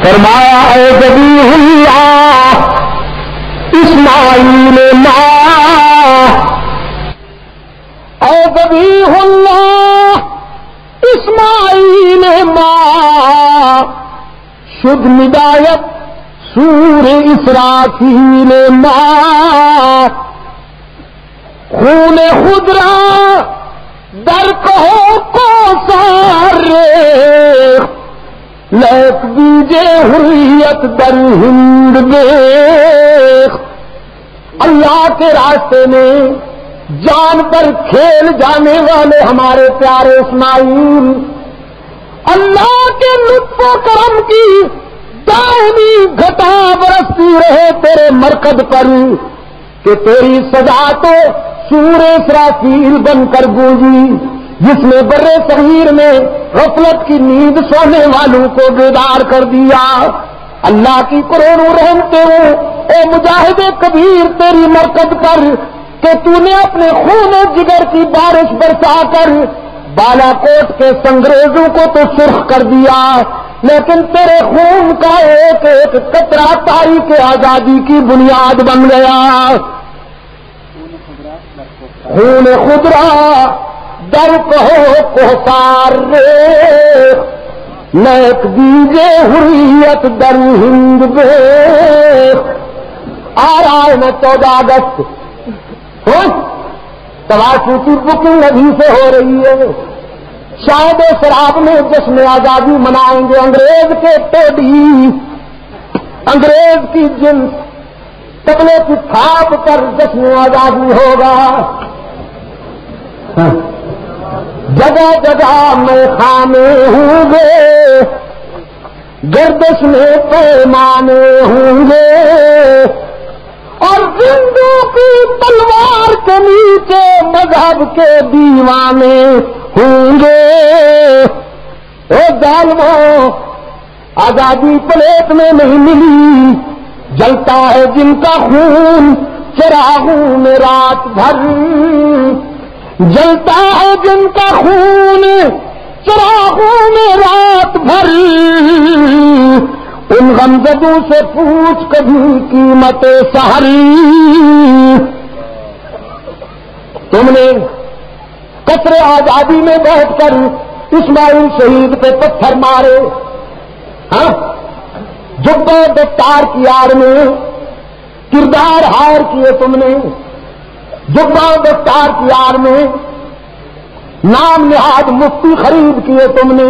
فرمایا اے ذبیح اللہ اسماعیل ماں، اے ذبیح اللہ اسماعیل ماں، شد ندایت سور اسرافیل ماں، خون خضرا در کہو کو سارے، لیک دیجے حریت در ہند دیکھ۔ اللہ کے راستے میں جان پر کھیل جانے والے ہمارے پیارے اسماعیل، اللہ کے لطف و کرم کی دائمی گھٹا برستی رہے تیرے مرکز پر کہ تیری سزا تو سور اسرافیل بن کر گونجی، جس نے برے صغیر میں غفلت کی نیند سونے والوں کو بیدار کر دیا۔ اللہ کی کروڑوں رحمتیں ہوں اے مجاہد کبیر تیری مرکز پر کہ تو نے اپنے خون و جگر کی بارش برسا کر بالا کوٹ کے سنگریزوں کو تو سرخ کر دیا، لیکن تیرے خون کا ایک ایک قطرہ تاریخ آزادی کی بنیاد بن گیا۔ خون خضرا در کہو کوثار رے، لیک دیجے حریت در ہند دیکھ۔ آ رہا ہے میں 14 اگست تواشو کی بکنگ ابھی سے ہو رہی ہے، شاید شراب میں جشن آزادی منائیں گے، انگریز کے ٹوڈی انگریز کی جنس تبلے کی تھاپ پر جشن آزادی ہوگا۔ جگہ جگہ میں خانے ہوں گے، گردش میں پیمانے ہوں گے، اور زندوں کی تلوار کے نیچے مذہب کے دیوانے ہوں گے۔ اے ظالموں، آزادی پلیٹ میں نہیں ملی، جلتا ہے جن کا خون چراغوں میں رات بھر، جلتا ہے جن کا خون چراغوں میں رات بھر، ان غمزدوں سے پوچھ کبھی قیمت سحر۔ تم نے قصر آزادی میں بیٹھ کر اسماعیل شہید پہ پتھر مارے، ہاں جبہ دستار کی آڑ میں کردار ہار کیے، تم نے جبہ دستار کی آڑ میں نام نہاد مفتی خرید کیے، تم نے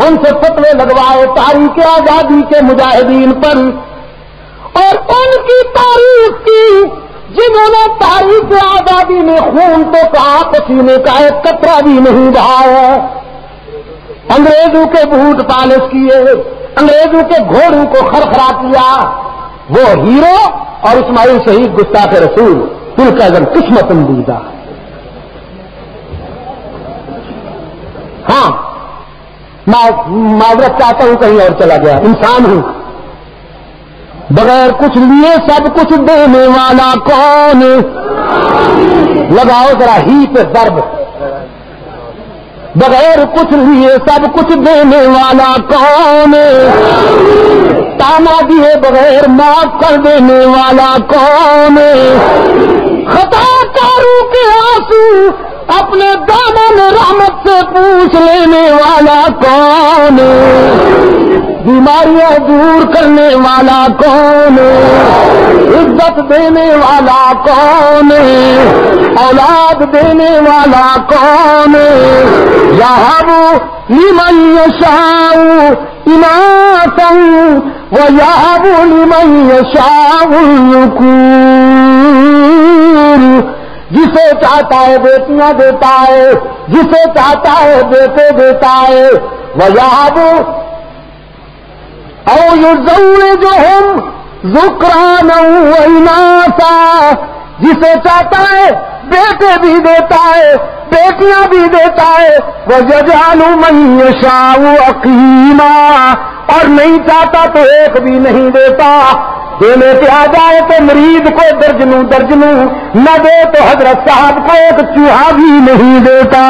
ان سے فتوے لگوائے تاریخ آزادی کے مجاہدین پر، اور ان کی تعریف کی جنہوں نے تاریخ آزادی میں خون تو کہا پسینے کا ایک قطرہ بھی نہیں بہا ہے، انگریزوں کے بوٹ پالش کیے، انگریزوں کے گھوڑوں کو خرخرا کیا، وہ ہیرو اور اسماعیل شہید گستاخ رسول دل کا اگر قسمت اندیدہ۔ ہاں معذرت چاہتا ہوں، کہیں اور چلا گیا، انسان ہوں، بغیر کچھ لیے سب کچھ دینے والا کون؟ لگاؤ ذرا ہی پہ ضرب، بغیر کچھ لیے سب کچھ دینے والا کون؟ تانا دیے بغیر معاف کر دینے والا کون؟ خطا کاروں کے آنسو اپنے دامن رحمت سے پوچھ لینے والا کون؟ بیماریاں دور کرنے والا کون؟ عزت دینے والا کون؟ اولاد دینے والا کون؟ یہب لمن یشاء اناثا ویہب لمن یشاء الذکور، جسے چاہتا ہے بیٹیاں دیتا ہے، جسے چاہتا ہے بیٹے دیتا ہے، وَيَهَبُ أَوْ يُزَوِّجُهُمْ ذُكْرَانًا وَإِنَاثًا، جسے چاہتا ہے بیٹے بھی دیتا ہے بیٹیاں بھی دیتا ہے، وَيَجْعَلُ مَن يَشَاءُ عَقِيمًا، اور نہیں چاہتا تو ایک بھی نہیں دیتا۔ دینے پہ آ جائے تو مریض کو درجنوں درجنوں نہ دے تو حضرت صاحب کو ایک چوہا بھی نہیں دیتا۔